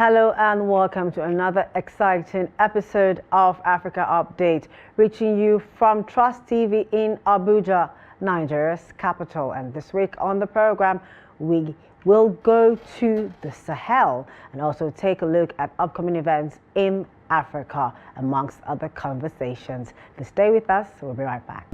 Hello and welcome to another exciting episode of Africa Update, reaching you from Trust TV in Abuja, Nigeria's capital. And this week on the program, we will go to the Sahel and also take a look at upcoming events in Africa, amongst other conversations. Please stay with us. We'll be right back.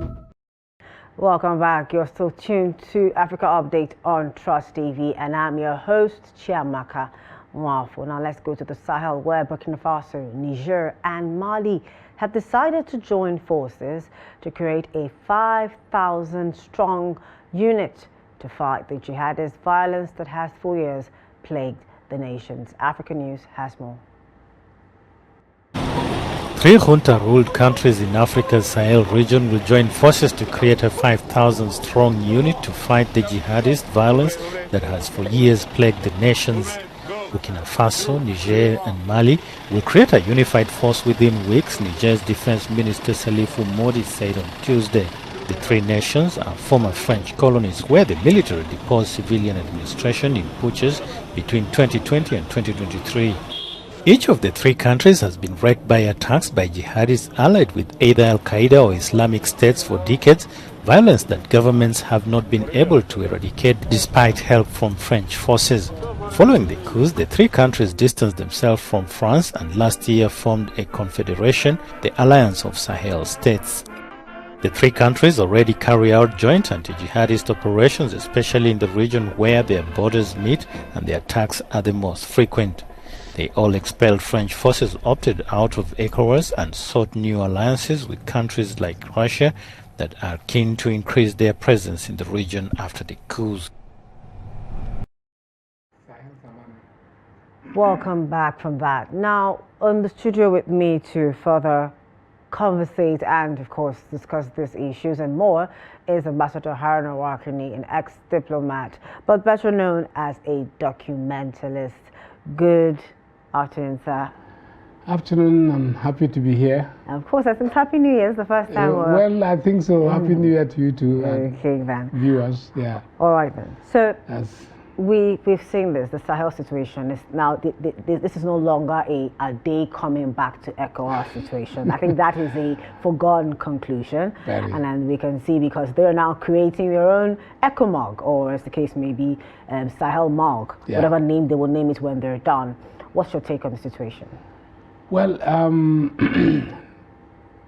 Welcome back. You're still tuned to Africa Update on Trust TV, and I'm your host, Chiamaka Nwafor. Now let's go to the Sahel, where Burkina Faso, Niger and Mali have decided to join forces to create a 5,000-strong unit to fight the jihadist violence that has for years plagued the nations. Africa News has more. Three junta-ruled countries in Africa's Sahel region will join forces to create a 5,000-strong unit to fight the jihadist violence that has for years plagued the nations. Burkina Faso, Niger and Mali will create a unified force within weeks, Niger's Defense Minister Salifou Modi said on Tuesday. The three nations are former French colonies where the military deposed civilian administration in putches between 2020 and 2023. Each of the three countries has been wrecked by attacks by jihadists allied with either Al-Qaeda or Islamic States for decades, violence that governments have not been able to eradicate despite help from French forces. Following the coups, the three countries distanced themselves from France and last year formed a confederation, the Alliance of Sahel States. The three countries already carry out joint anti-jihadist operations, especially in the region where their borders meet and the attacks are the most frequent. The all-expelled French forces opted out of ECOWAS and sought new alliances with countries like Russia that are keen to increase their presence in the region after the coups. Welcome back from that. Now, on the studio with me to further conversate and, of course, discuss these issues and more is Ambassador Haruna Warkani, an ex-diplomat, but better known as a documentalist. Good afternoon, sir. Afternoon. I'm happy to be here. Of course, I think Happy New Year is the first time. Well, I think so. Happy New Year to you too. Okay, then. Viewers, yeah. All right, then. So, Yes. We've seen this, the Sahel situation is now, this is no longer a day coming back to ECOWAS situation. I think that is a foregone conclusion. Very. And then we can see, because they're now creating their own ECOMOG, or as the case may be, Sahel MOG, Yeah. whatever name they will name it when they're done. What's your take on the situation? Well,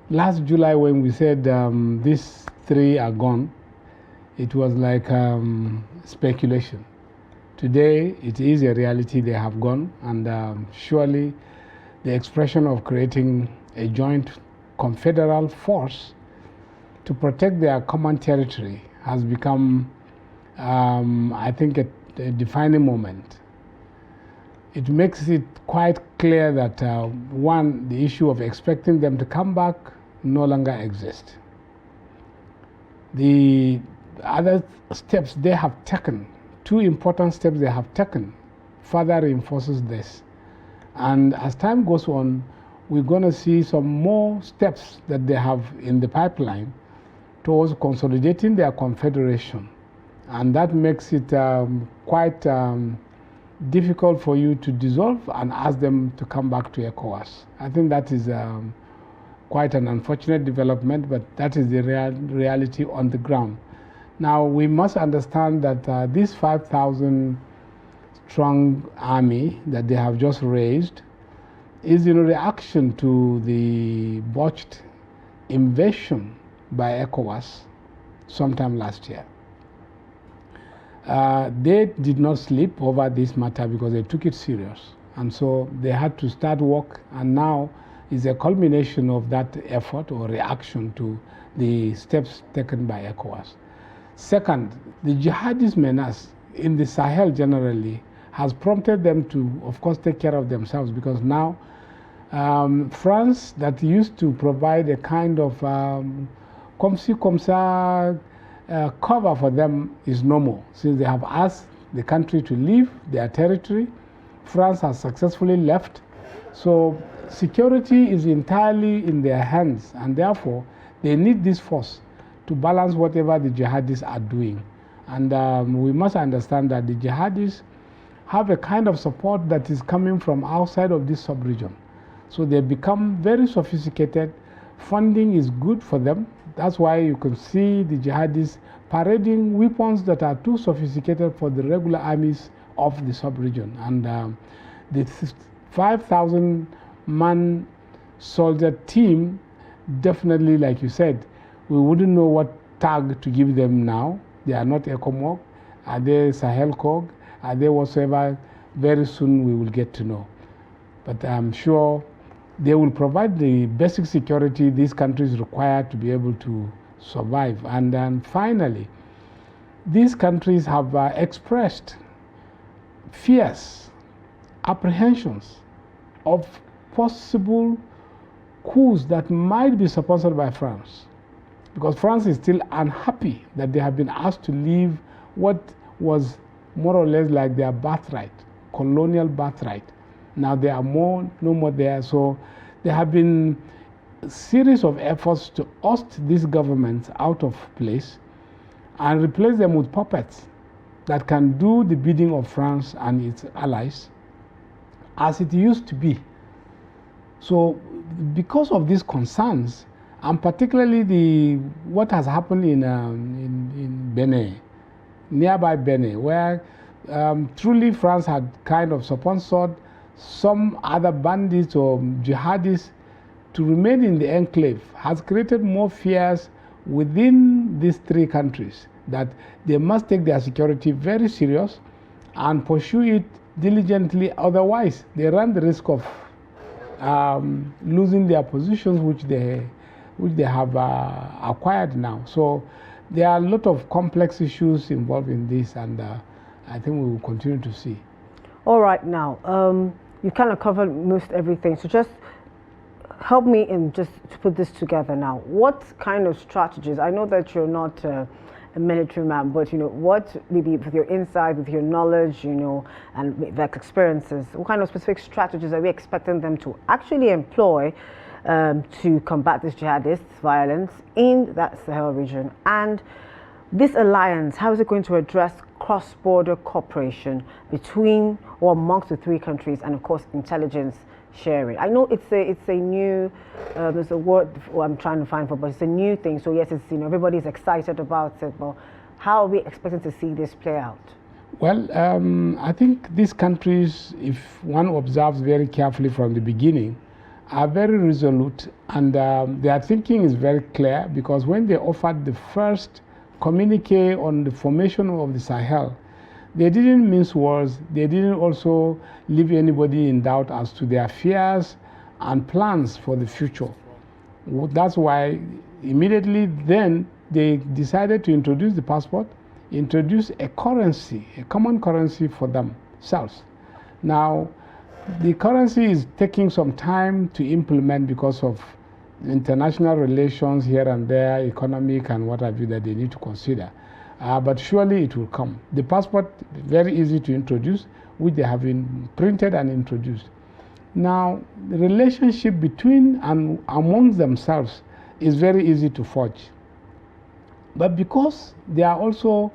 last July when we said these three are gone, it was like speculation. Today, it is a reality. They have gone, and surely the expression of creating a joint confederal force to protect their common territory has become, I think, a defining moment. It makes it quite clear that, one, the issue of expecting them to come back no longer exists. The other steps they have taken, two important steps they have taken, further reinforces this. And as time goes on, we're going to see some more steps that they have in the pipeline towards consolidating their confederation. And that makes it quite difficult for you to dissolve and ask them to come back to ECOWAS. I think that is quite an unfortunate development, but that is the reality on the ground. Now, we must understand that this 5,000-strong army that they have just raised is in reaction to the botched invasion by ECOWAS sometime last year. They did not sleep over this matter because they took it serious. And so they had to start work, and now is a culmination of that effort or reaction to the steps taken by ECOWAS. Second, the jihadist menace in the Sahel generally has prompted them to, of course, take care of themselves, because now France, that used to provide a kind of comme ci, comme ça cover for them, is no more. Since they have asked the country to leave their territory, France has successfully left. So security is entirely in their hands, and therefore they need this force to balance whatever the jihadis are doing. And we must understand that the jihadis have a kind of support that is coming from outside of this sub-region. So they become very sophisticated. Funding is good for them. That's why you can see the jihadists parading weapons that are too sophisticated for the regular armies of the sub-region. And the 5,000-man soldier team, definitely, like you said, we wouldn't know what tag to give them now. They are not ECOMOG. Are they Sahel COG? Are they whatsoever? Very soon we will get to know. But I'm sure they will provide the basic security these countries require to be able to survive. And then finally, these countries have expressed fears, apprehensions of possible coups that might be sponsored by France, because France is still unhappy that they have been asked to leave what was more or less like their birthright, colonial birthright. Now they are no more there. So there have been a series of efforts to oust these governments out of place and replace them with puppets that can do the bidding of France and its allies as it used to be. So because of these concerns, and particularly what has happened in Benin, nearby Benin, where truly France had kind of sponsored some other bandits or jihadists to remain in the enclave, has created more fears within these three countries that they must take their security very serious and pursue it diligently. Otherwise, they run the risk of losing their positions which they have acquired now. So there are a lot of complex issues involved in this, and I think we will continue to see. All right, now you kind of covered most everything, so just help me in just to put this together now. What kind of strategies? I know that you're not a military man, but what maybe with your insight, with your knowledge, and like experiences, what kind of specific strategies are we expecting them to actually employ to combat this jihadist violence in that Sahel region? And this alliance, how is it going to address cross-border cooperation between or amongst the three countries, and of course intelligence sharing? I know it's a new there's a word I'm trying to find for, but it's a new thing. So yes, it's everybody's excited about it. But how are we expecting to see this play out? Well, I think these countries, if one observes very carefully from the beginning, are very resolute, and their thinking is very clear, because when they offered the first communique on the formation of the Sahel, they didn't mince words. They didn't also leave anybody in doubt as to their fears and plans for the future. That's why immediately then they decided to introduce the passport, introduce a currency, a common currency for themselves. Now, the currency is taking some time to implement because of international relations here and there, economic and what have you, that they need to consider. But surely it will come. The passport, very easy to introduce, which they have been printed and introduced. Now, the relationship between and among themselves is very easy to forge. But because they are also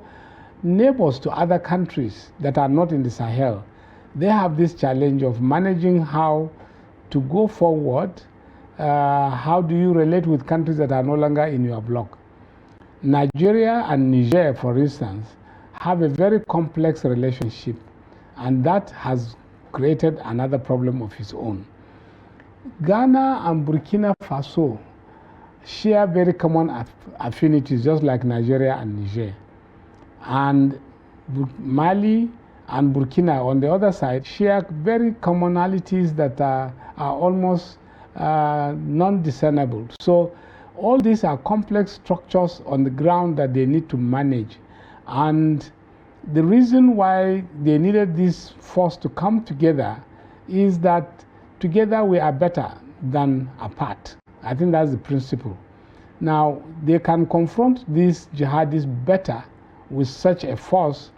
neighbors to other countries that are not in the Sahel, they have this challenge of managing how to go forward. How do you relate with countries that are no longer in your bloc? Nigeria and Niger, for instance, have a very complex relationship, and that has created another problem of its own. Ghana and Burkina Faso share very common affinities, just like Nigeria and Niger. And Mali and Burkina, on the other side, share very commonalities that are almost non-discernible. So all these are complex structures on the ground that they need to manage. And the reason why they needed this force to come together is that together we are better than apart. I think that's the principle. Now, they can confront these jihadists better with such a force,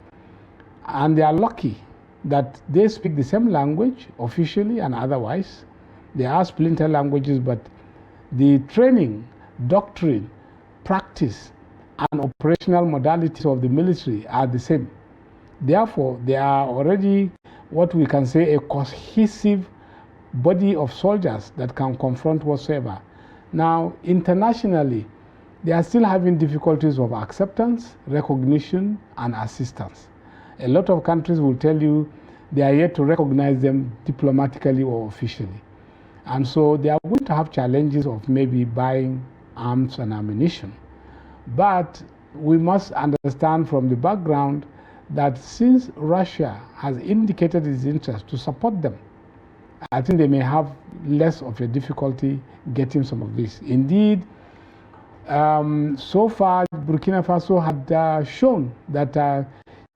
and they are lucky that they speak the same language officially and otherwise. They are splinter languages, but the training, doctrine, practice, and operational modalities of the military are the same. Therefore, they are already what we can say a cohesive body of soldiers that can confront whatsoever. Now, internationally, they are still having difficulties of acceptance, recognition, and assistance. A lot of countries will tell you they are yet to recognize them diplomatically or officially. And so they are going to have challenges of maybe buying arms and ammunition. But we must understand from the background that since Russia has indicated its interest to support them, I think they may have less of a difficulty getting some of this. Indeed, so far, Burkina Faso had shown that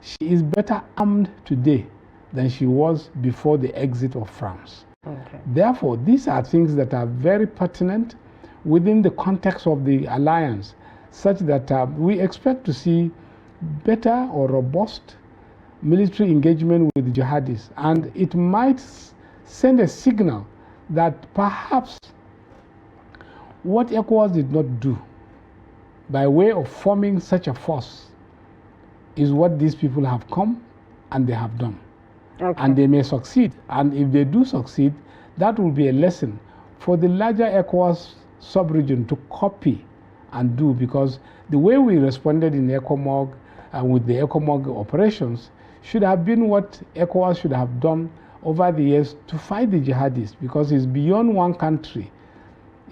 she is better armed today than she was before the exit of France. Okay. Therefore, these are things that are very pertinent within the context of the alliance, such that we expect to see better or robust military engagement with the jihadists. And it might send a signal that perhaps what ECOWAS did not do by way of forming such a force is what these people have come and they have done. Okay. And they may succeed. And if they do succeed, that will be a lesson for the larger ECOWAS sub-region to copy and do, because the way we responded in ECOMOG and with the ECOMOG operations should have been what ECOWAS should have done over the years to fight the jihadists, because it's beyond one country,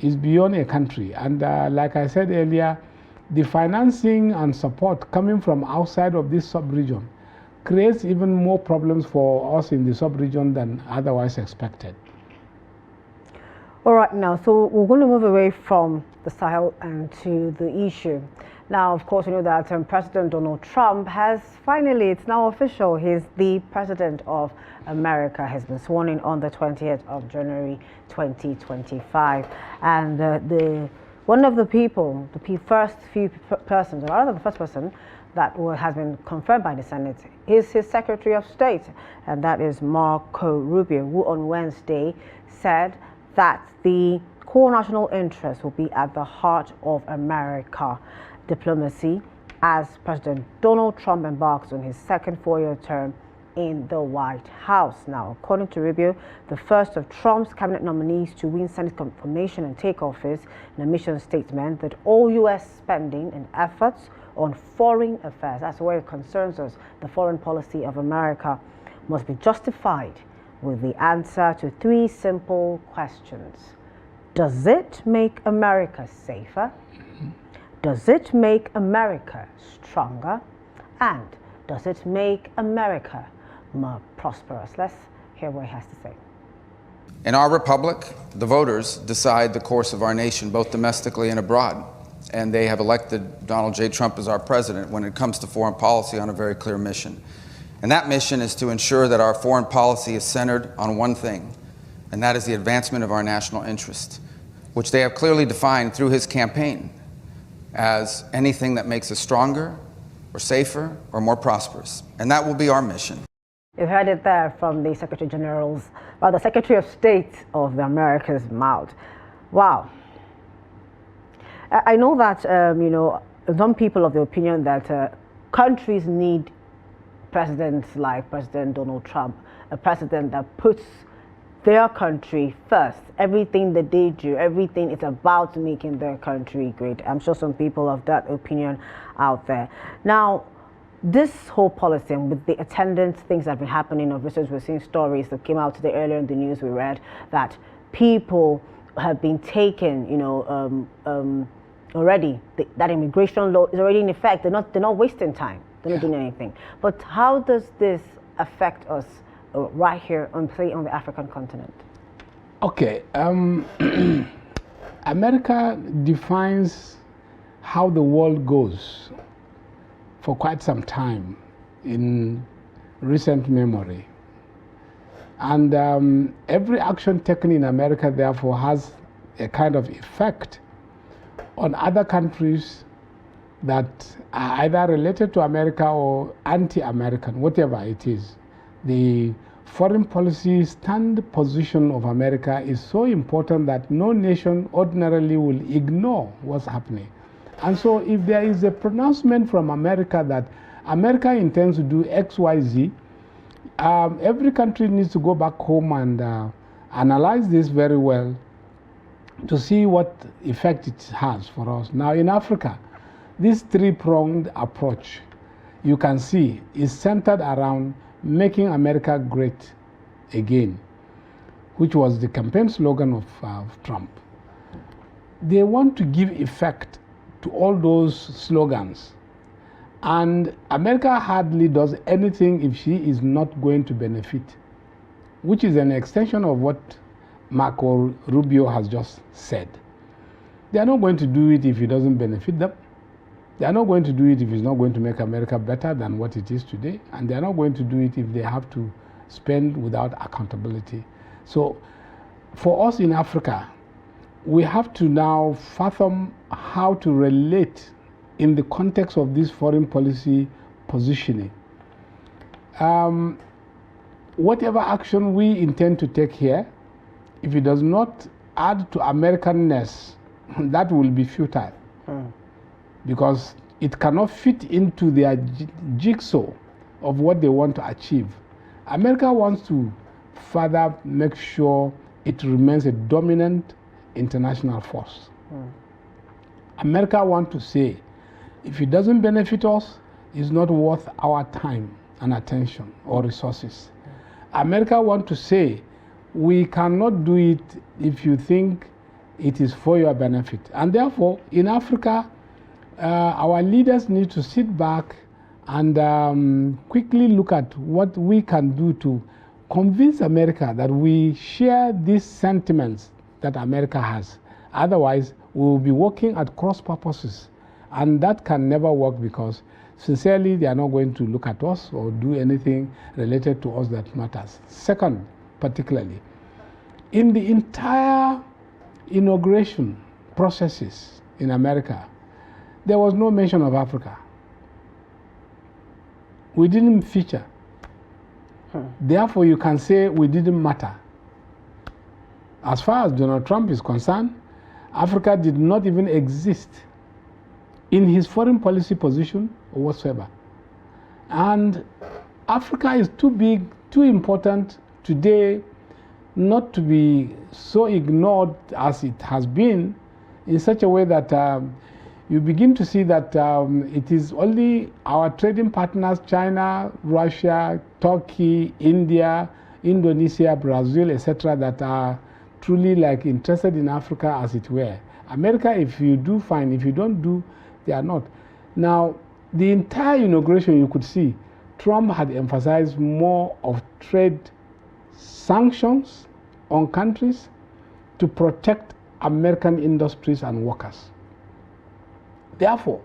it's beyond a country. And like I said earlier, the financing and support coming from outside of this sub-region creates even more problems for us in the sub-region than otherwise expected. All right, now, so we're going to move away from the Sahel and to the issue. Now, of course, you know that President Donald Trump has finally, it's now official, he's the President of America, has been sworn in on the 20th of January 2025. And one of the people, the first few persons, or rather the first person that has been confirmed by the Senate is his Secretary of State, and that is Marco Rubio, who on Wednesday said that the core national interest will be at the heart of America diplomacy as President Donald Trump embarks on his second four-year term in the White House. Now, according to Rubio, the first of Trump's cabinet nominees to win Senate confirmation and take office, in a mission statement that all U.S. spending and efforts on foreign affairs, that's where it concerns us, the foreign policy of America, must be justified with the answer to three simple questions. Does it make America safer? Does it make America stronger? And does it make America more prosperous? Let's hear what he has to say. In our republic, the voters decide the course of our nation, both domestically and abroad. And they have elected Donald J. Trump as our president when it comes to foreign policy on a very clear mission. And that mission is to ensure that our foreign policy is centered on one thing, and that is the advancement of our national interest, which they have clearly defined through his campaign as anything that makes us stronger or safer or more prosperous. And that will be our mission. You heard it there from the Secretary of State of the America's mouth. Wow. I know that, you know, some people of the opinion that countries need presidents like President Donald Trump, a president that puts their country first. Everything that they do, everything is about making their country great. I'm sure some people of that opinion out there. Now, this whole policy and with the attendant things that have been happening, of recent we're seeing stories that came out today earlier in the news we read that people have been taken, you know, already. That immigration law is already in effect. They're not wasting time. They're not doing anything. But how does this affect us right here on the African continent? Okay, America defines how the world goes for quite some time in recent memory. And every action taken in America, therefore, has a kind of effect on other countries that are either related to America or anti-American, whatever it is. The foreign policy stand position of America is so important that no nation ordinarily will ignore what's happening. And so if there is a pronouncement from America that America intends to do X, Y, Z, every country needs to go back home and analyze this very well to see what effect it has for us. Now in Africa, this three-pronged approach, you can see, is centered around making America great again, which was the campaign slogan of Trump. They want to give effect to all those slogans. And America hardly does anything if she is not going to benefit, which is an extension of what Marco Rubio has just said. They are not going to do it if it doesn't benefit them. They are not going to do it if it's not going to make America better than what it is today. And they are not going to do it if they have to spend without accountability. So for us in Africa, we have to now fathom how to relate in the context of this foreign policy positioning. Whatever action we intend to take here, if it does not add to Americanness, that will be futile. Because it cannot fit into their jigsaw of what they want to achieve. America wants to further make sure it remains a dominant international force. America wants to say, if it doesn't benefit us, it's not worth our time and attention or resources. America wants to say, we cannot do it if you think it is for your benefit. And therefore, in Africa, our leaders need to sit back and quickly look at what we can do to convince America that we share these sentiments that America has. Otherwise, we will be working at cross purposes. And that can never work because, sincerely, they are not going to look at us or do anything related to us that matters. Second, particularly, in the entire inauguration processes in America, there was no mention of Africa. We didn't feature. Therefore, you can say we didn't matter. As far as Donald Trump is concerned, Africa did not even exist in his foreign policy position or whatsoever. And Africa is too big, too important today not to be so ignored as it has been, in such a way that you begin to see that it is only our trading partners, China, Russia, Turkey, India, Indonesia, Brazil, etc., that are truly like interested in Africa, as it were. America, if you do, fine. If you don't do, they are not. Now, the entire inauguration, you could see, Trump had emphasized more of trade sanctions on countries to protect American industries and workers. Therefore,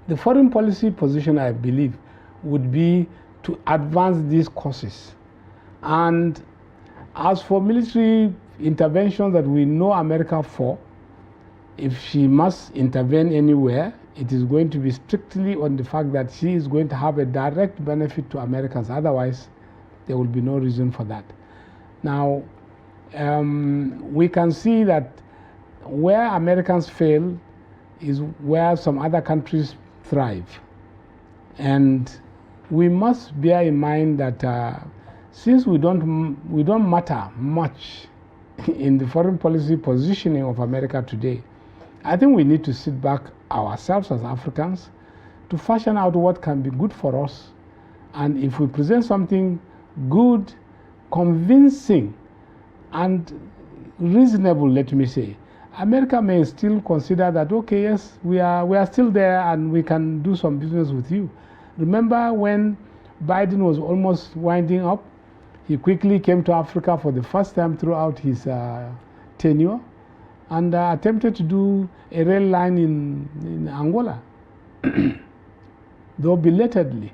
the foreign policy position, I believe, would be to advance these causes. And as for military intervention that we know America for, if she must intervene anywhere, it is going to be strictly on the fact that she is going to have a direct benefit to Americans. Otherwise, there will be no reason for that. Now, we can see that where Americans fail is where some other countries thrive. And we must bear in mind that since we don't matter much in the foreign policy positioning of America today, I think we need to sit back ourselves as Africans to fashion out what can be good for us. And if we present something good, convincing, and reasonable, let me say, America may still consider that, okay, yes, we are still there and we can do some business with you. Remember when Biden was almost winding up, he quickly came to Africa for the first time throughout his tenure and attempted to do a rail line in Angola, though belatedly.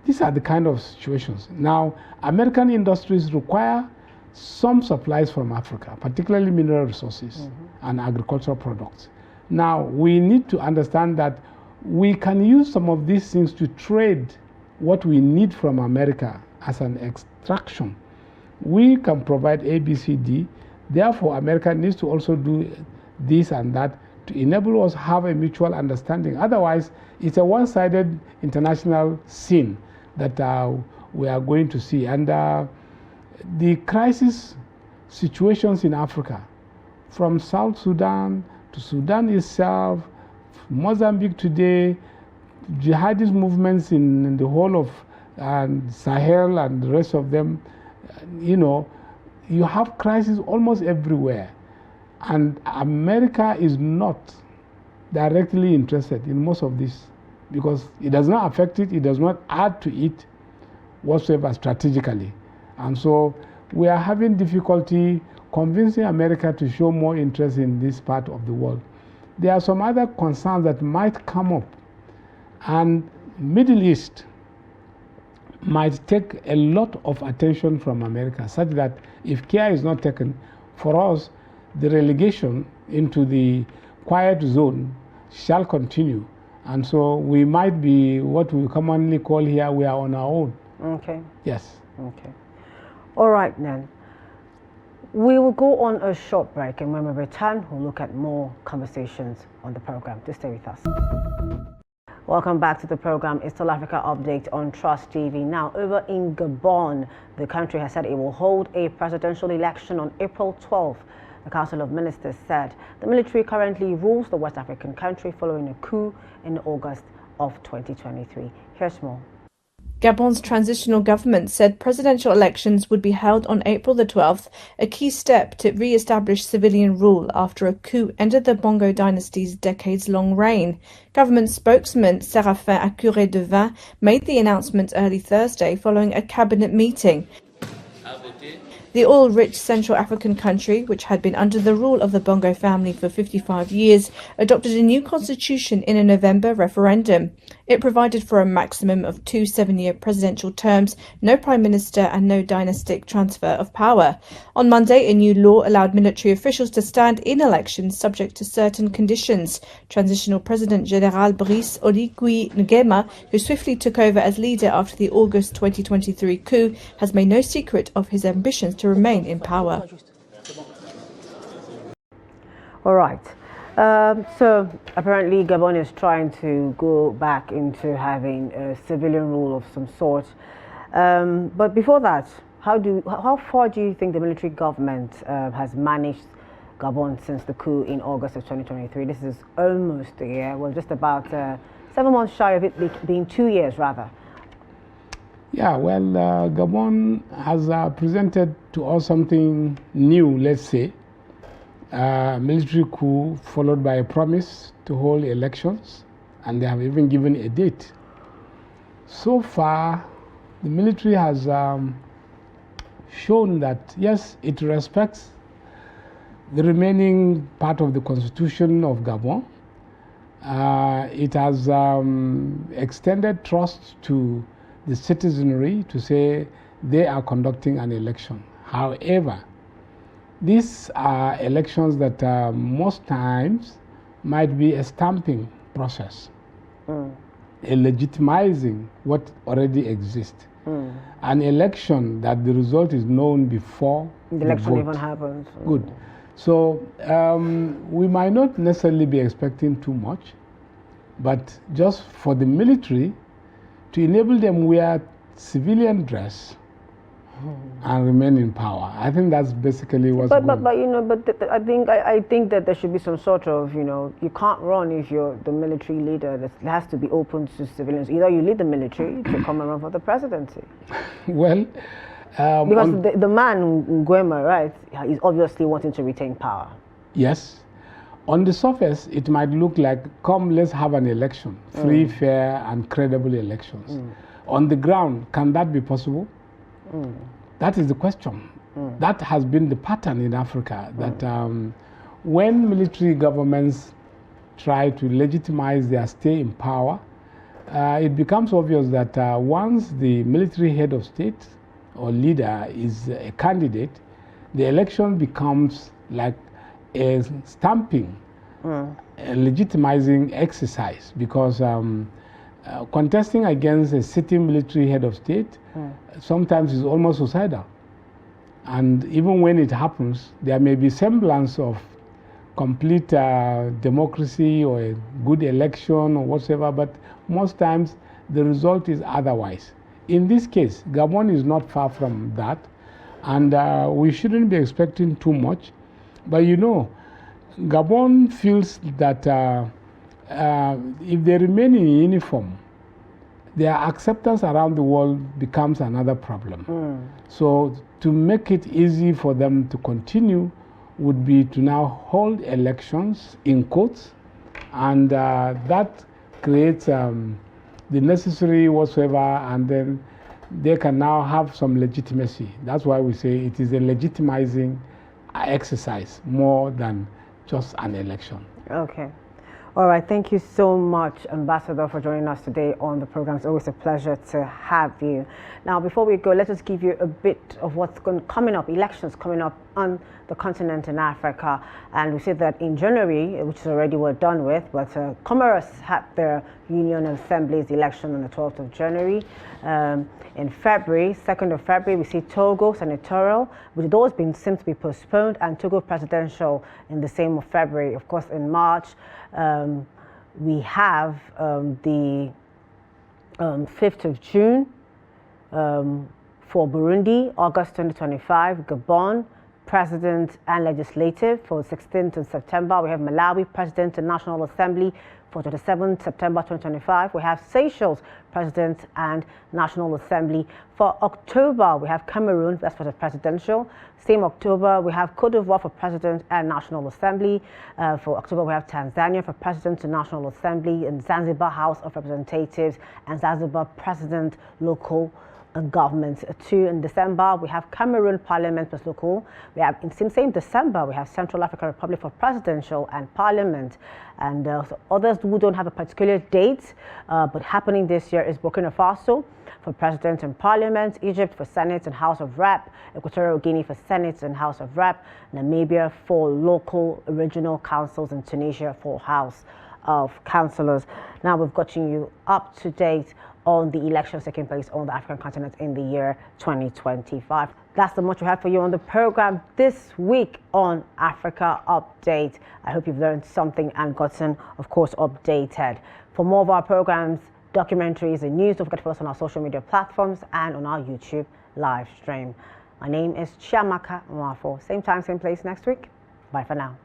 These are the kind of situations. Now, American industries require some supplies from Africa, particularly mineral resources and agricultural products. Now, we need to understand that we can use some of these things to trade what we need from America as an extraction. We can provide A, B, C, D. Therefore, America needs to also do this and that to enable us to have a mutual understanding. Otherwise, it's a one-sided international scene that we are going to see. And the crisis situations in Africa, from South Sudan to Sudan itself, Mozambique today, jihadist movements in the whole of Sahel and the rest of them, you have crises almost everywhere. And America is not directly interested in most of this because it does not affect it, it does not add to it whatsoever strategically. And so we are having difficulty convincing America to show more interest in this part of the world. There are some other concerns that might come up, and Middle East might take a lot of attention from America, such that if care is not taken, for us, the relegation into the quiet zone shall continue. And so we might be what we commonly call here, we are on our own. Okay. Yes. Okay. All right then. We will go on a short break, and when we return, we'll look at more conversations on the program. Just stay with us. Welcome back to the program. It's South Africa Update on Trust TV. Now, over in Gabon, the country has said it will hold a presidential election on April 12th. The Council of Ministers said the military currently rules the West African country following a coup in August of 2023. Here's more. Gabon's transitional government said presidential elections would be held on April the 12th, a key step to re-establish civilian rule after a coup ended the Bongo dynasty's decades-long reign. Government spokesman Séraphin Akure-Devin made the announcement early Thursday following a cabinet meeting. The oil-rich Central African country, which had been under the rule of the Bongo family for 55 years, adopted a new constitution in a November referendum. It provided for a maximum of 2 7-year presidential terms, no prime minister and no dynastic transfer of power. On Monday, a new law allowed military officials to stand in elections subject to certain conditions. Transitional President General Brice Oligui Nguema, who swiftly took over as leader after the August 2023 coup, has made no secret of his ambitions to remain in power. All right. So apparently Gabon is trying to go back into having a civilian rule of some sort. But before that, how far do you think the military government has managed Gabon since the coup in August of 2023? This is almost a year. Well, just about 7 months shy of it being 2 years, rather. Yeah, well, Gabon has presented to us something new, let's say. Military coup followed by a promise to hold elections, and they have even given a date. So far, the military has shown that, yes, it respects the remaining part of the constitution of Gabon. It has extended trust to the citizenry to say they are conducting an election. However, these are elections that most times might be a stamping process, a legitimizing what already exists. An election that the result is known before the election even happens. Good. So we might not necessarily be expecting too much, but just for the military to enable them wear civilian dress and remain in power. I think that's basically what's going on. I think that there should be some sort of, you can't run if you're the military leader. That has to be open to civilians. Either you lead the military to come and run for the presidency. Well, because the man Nguema, right, is obviously wanting to retain power. Yes. On the surface, it might look like, come, let's have an election, free, fair, and credible elections. On the ground, can that be possible? That is the question. That has been the pattern in Africa, that when military governments try to legitimize their stay in power, it becomes obvious that once the military head of state or leader is a candidate, the election becomes like a stamping, a legitimizing exercise, because contesting against a sitting military head of state sometimes is almost suicidal. And even when it happens, there may be semblance of complete democracy or a good election or whatever, but most times the result is otherwise. in this case, Gabon is not far from that, and we shouldn't be expecting too much. But you know, Gabon feels that if they remain in uniform, their acceptance around the world becomes another problem. So to make it easy for them to continue would be to now hold elections in courts, and that creates the necessary whatsoever, and then they can now have some legitimacy. That's why we say it is a legitimizing exercise more than just an election. Okay. All right. Thank you so much, Ambassador, for joining us today on the program. It's always a pleasure to have you. Now, before we go, let us give you a bit of what's coming up, elections coming up on the continent in Africa. And we said that in January, which is already we're done with, but Comoros had their Union Assembly's election on the 12th of January. In February, 2nd of February, we see Togo senatorial, which had always been seemed to be postponed, and Togo presidential in the same of February. Of course, in March, we have the 5th of June for Burundi, August 2025, Gabon, President and Legislative for 16th of September. We have Malawi, President and National Assembly for 27th September 2025. We have Seychelles, President and National Assembly. For October, we have Cameroon, that's for the presidential. Same October, we have Cote d'Ivoire for President and National Assembly. For October, we have Tanzania for President and National Assembly, and Zanzibar House of Representatives, and Zanzibar President Local Government. Too, in December, we have Cameroon Parliament plus local. We have in same December, we have Central African Republic for presidential and parliament. And others who don't have a particular date, but happening this year is Burkina Faso for president and parliament, Egypt for Senate and House of Rep, Equatorial Guinea for Senate and House of Rep, Namibia for local regional councils, and Tunisia for House of Councillors. Now we've gotten you up to date on the elections taking place on the African continent in the year 2025. That's the much we have for you on the program this week on Africa Update. I hope you've learned something and gotten, of course, updated. For more of our programs, documentaries and news, don't forget to follow us on our social media platforms and on our YouTube live stream. My name is Chiamaka Nwafor. Same time, same place next week. Bye for now.